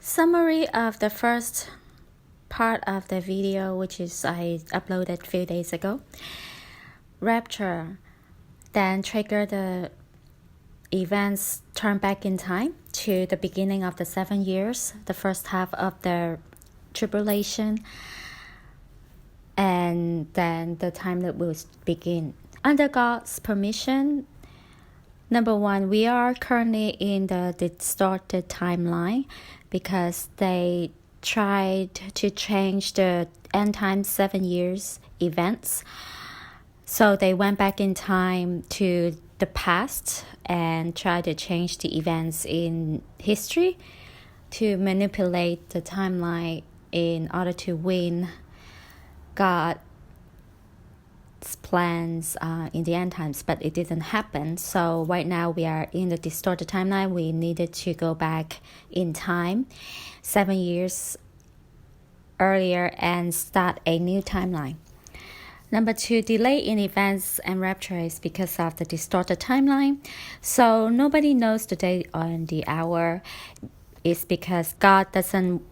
Summary of the first part of the video, which is I uploaded a few days ago. Rapture then triggered the events turn back in time to the beginning of the 7 years, the first half of the tribulation, and then the time that will begin. Under God's permission, number one, we are currently in the distorted timeline because they tried to change the end time 7 years events. So they went back in time to the past and tried to change the events in history to manipulate the timeline in order to win God's plans in the end times, but it didn't happen. So right now we are in the distorted timeline. We needed to go back in time 7 years earlier and start a new timeline. Number two, delay in events and rapture is because of the distorted timeline. So nobody knows the day and the hour. It's because God doesn't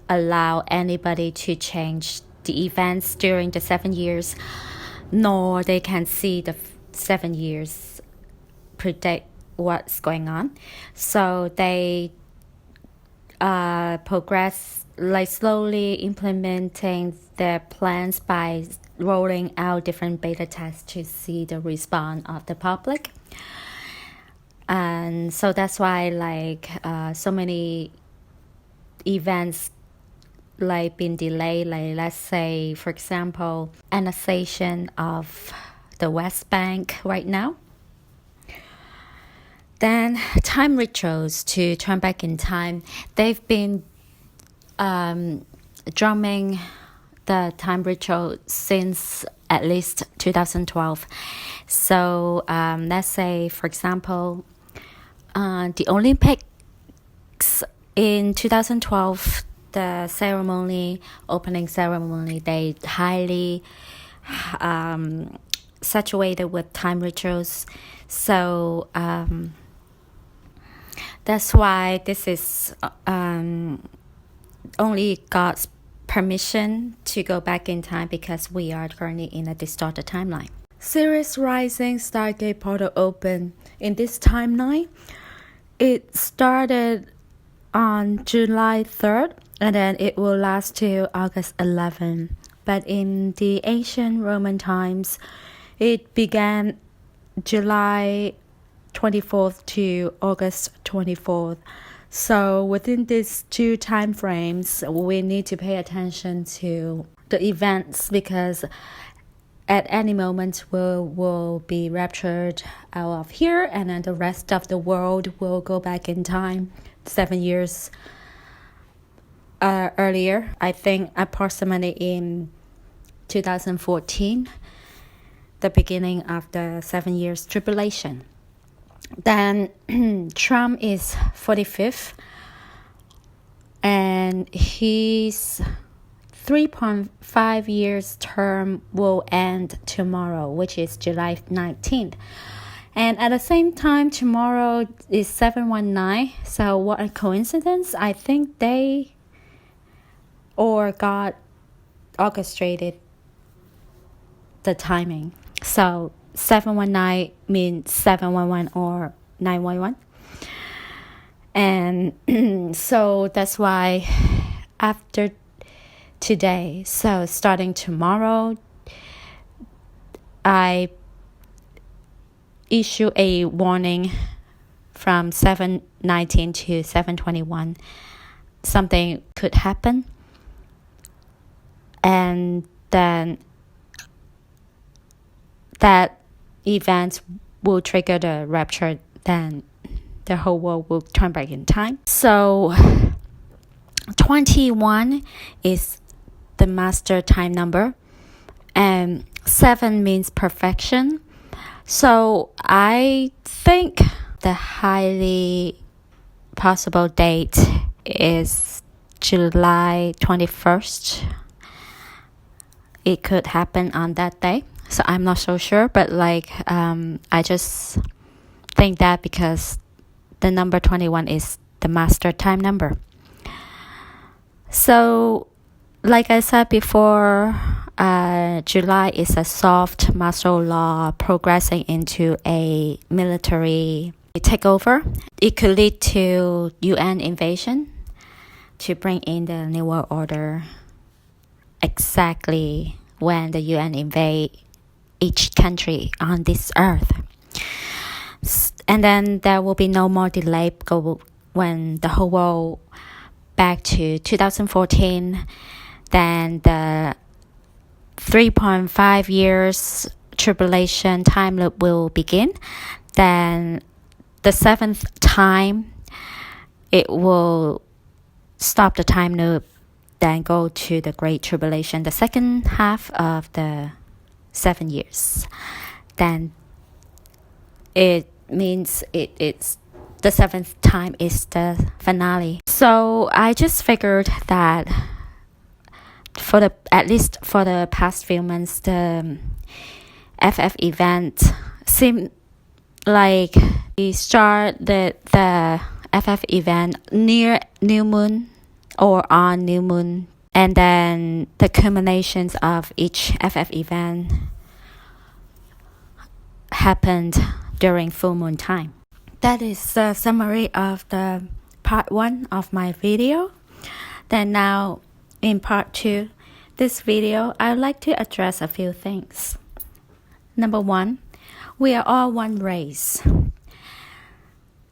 allow anybody to change the events during the 7 years, nor they can see the 7 years predict what's going on. So they progress, like slowly implementing their plans by rolling out different beta tests to see the response of the public. And so that's why so many events been delayed, let's say, for example, annexation of the West Bank right now. Then time rituals to turn back in time. They've been drumming the time ritual since at least 2012. So let's say, for example, the Olympics in 2012, the opening ceremony, they highly saturated with time rituals. So that's why this is only God's permission to go back in time, because we are currently in a distorted timeline. Sirius Rising Stargate portal open in this timeline. It started on July 3rd, and then it will last till August 11th. But in the ancient Roman times, it began July 24th to August 24th. So within these two time frames, we need to pay attention to the events, because at any moment we will be raptured out of here, and then the rest of the world will go back in time 7 years earlier. I think approximately in 2014, the beginning of the 7 years tribulation. Then Trump is 45th, and his 3.5 years term will end tomorrow, which is July 19th. And at the same time, tomorrow is 719. So what a coincidence. I think they or God orchestrated the timing. So 719 means 711 or 911. And so that's why after today, so starting tomorrow, I issue a warning from 7:19 to 7:21. Something could happen, and then that event will trigger the rapture. Then the whole world will turn back in time. So 21 is the master time number, and 7 means perfection. So I think the highly possible date is July 21st. It could happen on that day. So I'm not so sure, but I just think that because the number 21 is the master time number. So, like I said before, July is a soft martial law progressing into a military takeover. It could lead to UN invasion to bring in the New World Order exactly when the UN invade each country on this earth. And then there will be no more delay when the whole world back to 2014, then the 3.5 years tribulation time loop will begin. Then the 7th time, it will stop the time loop, then go to the Great Tribulation, the second half of the 7 years. Then it means it's the 7th time is the finale. So I just figured that at least for the past few months, the FF event seemed like we started the FF event near new moon or on new moon, and then the culminations of each FF event happened during full moon time. That is the summary of the part 1 of my video. Then now in part 2, this video, I would like to address a few things. Number 1, we are all one race.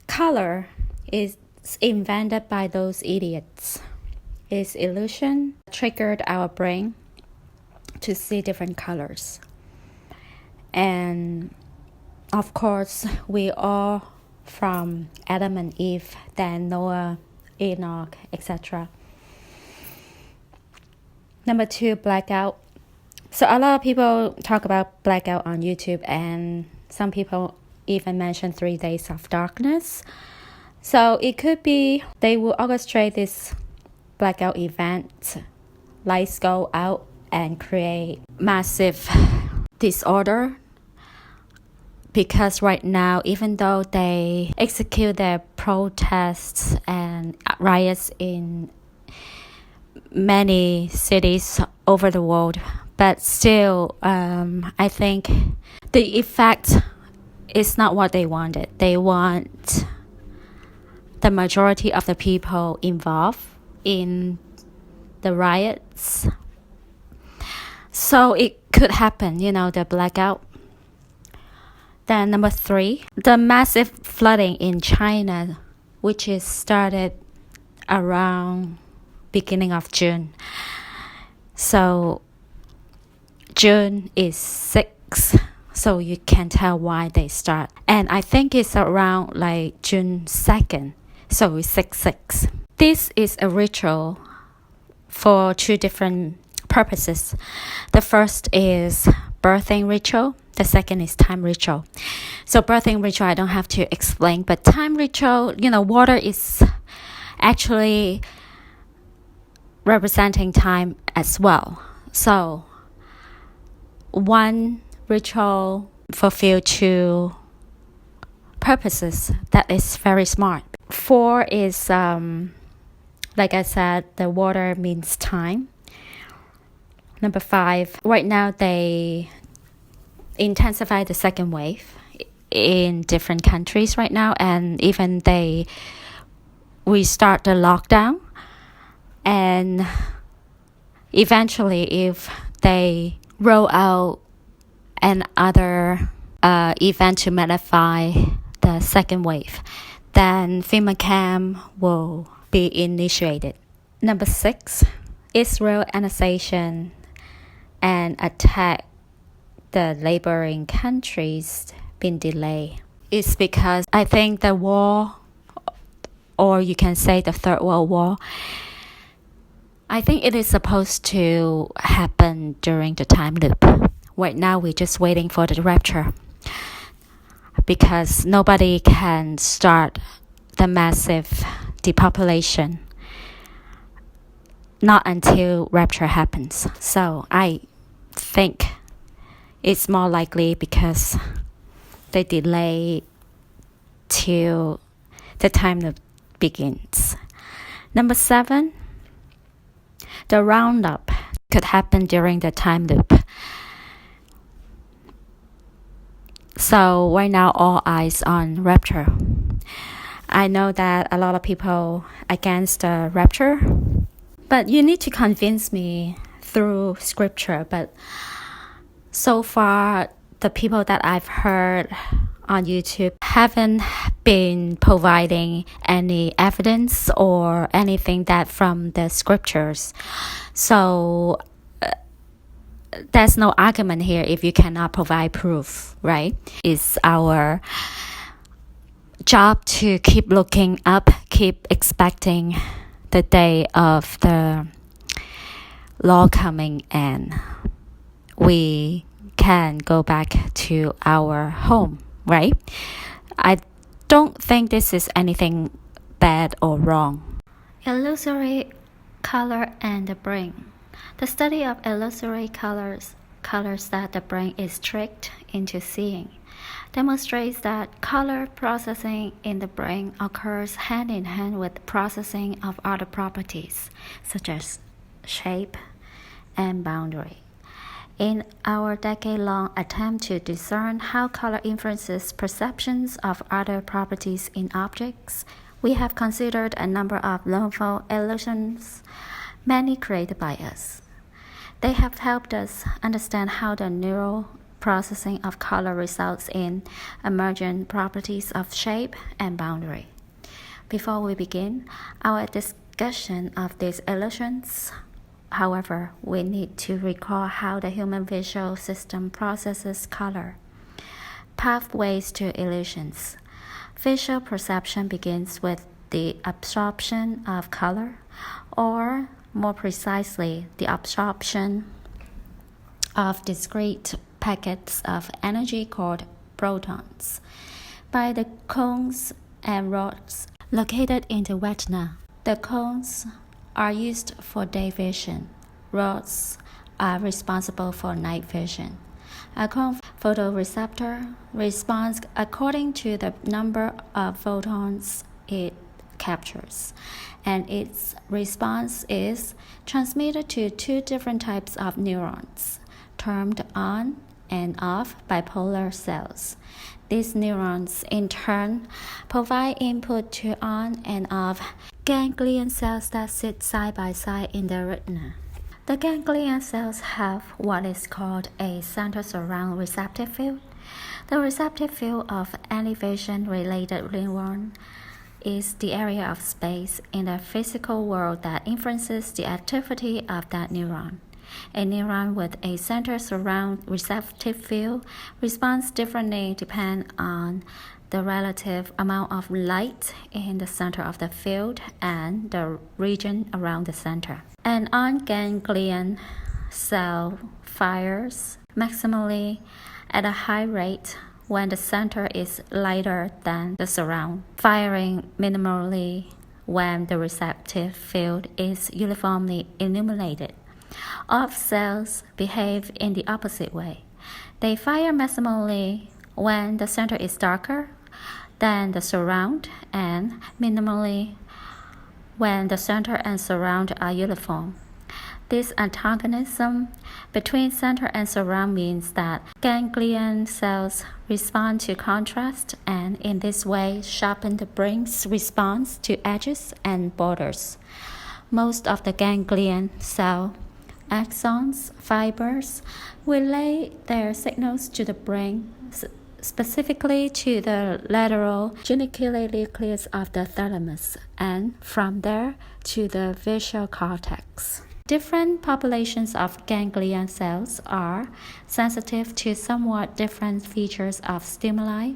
Color is invented by those idiots. Its illusion triggered our brain to see different colors. And of course, we all from Adam and Eve, then Noah, Enoch, etc. Number 2, blackout. So a lot of people talk about blackout on YouTube, and some people even mention 3 days of darkness. So it could be they will orchestrate this blackout event, lights go out and create massive disorder. Because right now, even though they execute their protests and riots in many cities over the world, but still, I think the effect is not what they wanted. They want the majority of the people involved in the riots. So it could happen, the blackout. Then number 3, the massive flooding in China, which is started around beginning of June. So June is 6, so you can tell why they start. And I think it's around like June 2nd, so it's 6/6. This is a ritual for 2 different purposes. The first is birthing ritual. The second is time ritual. So birthing ritual, I don't have to explain, but time ritual, water is actually representing time as well. So one ritual fulfill 2 purposes. That is very smart. 4 is, like I said, the water means time. Number 5, right now they intensify the second wave in different countries right now, and even they restart the lockdown. And eventually, if they roll out another event to magnify the second wave, then FEMA camp will be initiated. Number 6, Israel annexation and attack the neighboring countries been delayed. It's because I think the war, or you can say the Third World War, I think it is supposed to happen during the time loop. Right now, we're just waiting for the rapture, because nobody can start the massive depopulation not until rapture happens. So I think it's more likely because they delay till the time that begins. Number 7, The roundup could happen during the time loop. So right now, all eyes on rapture. I know that a lot of people against the rapture, but you need to convince me through scripture. But so far, the people that I've heard on YouTube haven't been providing any evidence or anything that from the scriptures. So there's no argument here if you cannot provide proof, right? It's our job to keep looking up, keep expecting the day of the law coming, and we can go back to our home, right? I don't think this is anything bad or wrong. Illusory color and the brain. The study of illusory colors that the brain is tricked into seeing, demonstrates that color processing in the brain occurs hand in hand with processing of other properties, such as shape and boundary. In our decade-long attempt to discern how color influences perceptions of other properties in objects, we have considered a number of novel illusions, many created by us. They have helped us understand how the neural processing of color results in emergent properties of shape and boundary. Before we begin our discussion of these illusions, however, we need to recall how the human visual system processes color. Pathways to illusions. Visual perception begins with the absorption of color, or more precisely, the absorption of discrete packets of energy called protons by the cones and rods located in the retina. The cones are used for day vision. Rods are responsible for night vision. A cone photoreceptor responds according to the number of photons it captures, and its response is transmitted to two different types of neurons, termed on and off bipolar cells. These neurons, in turn, provide input to on and off ganglion cells that sit side by side in the retina. The ganglion cells have what is called a center surround receptive field. The receptive field of any vision-related neuron is the area of space in the physical world that influences the activity of that neuron. A neuron with a center surround receptive field responds differently depending on the relative amount of light in the center of the field and the region around the center. An on-ganglion cell fires maximally at a high rate when the center is lighter than the surround, firing minimally when the receptive field is uniformly illuminated. Off cells behave in the opposite way. They fire maximally when the center is darker than the surround and minimally when the center and surround are uniform. This antagonism between center and surround means that ganglion cells respond to contrast and in this way sharpen the brain's response to edges and borders. Most of the ganglion cell axons, fibers, relay their signals to the brain, specifically to the lateral geniculate nucleus of the thalamus, and from there to the visual cortex. Different populations of ganglion cells are sensitive to somewhat different features of stimuli,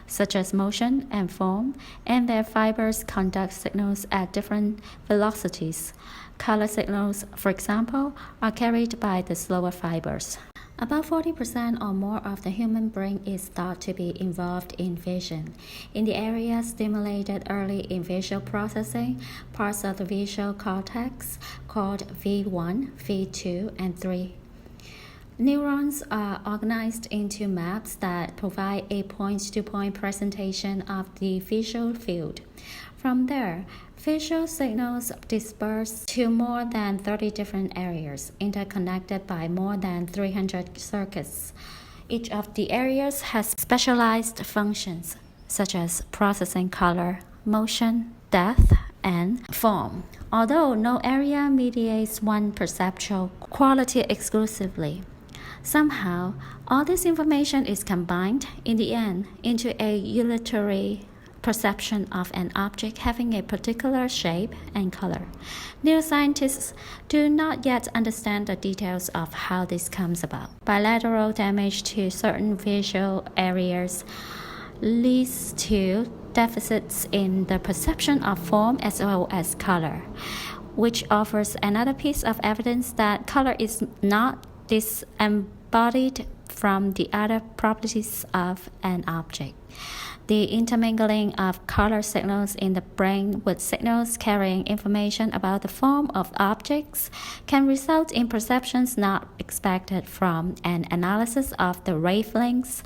such as motion and form, and their fibers conduct signals at different velocities. Color signals, for example, are carried by the slower fibers. About 40% or more of the human brain is thought to be involved in vision. In the area stimulated early in visual processing, parts of the visual cortex called V1, V2, and 3. Neurons are organized into maps that provide a point-to-point presentation of the visual field. From there, visual signals disperse to more than 30 different areas, interconnected by more than 300 circuits. Each of the areas has specialized functions, such as processing color, motion, depth, and form. Although no area mediates one perceptual quality exclusively, somehow all this information is combined in the end into a unitary perception of an object having a particular shape and color. Neuroscientists do not yet understand the details of how this comes about. Bilateral damage to certain visual areas leads to deficits in the perception of form as well as color, which offers another piece of evidence that color is not disembodied from the other properties of an object. The intermingling of color signals in the brain with signals carrying information about the form of objects can result in perceptions not expected from an analysis of the wavelengths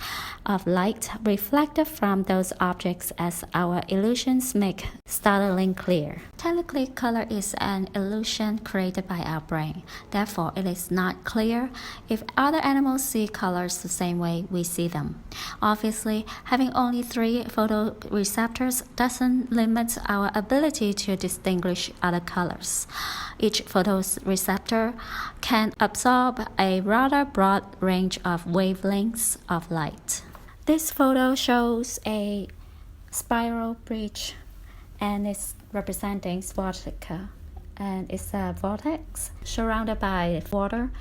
of light reflected from those objects, as our illusions make startlingly clear. Technically, color is an illusion created by our brain. Therefore, it is not clear if other animals see colors the same way we see them. Obviously, having only 3 photoreceptors doesn't limit our ability to distinguish other colors. Each photoreceptor can absorb a rather broad range of wavelengths of light. This photo shows a spiral bridge, and it's representing Swatika, and it's a vortex surrounded by water.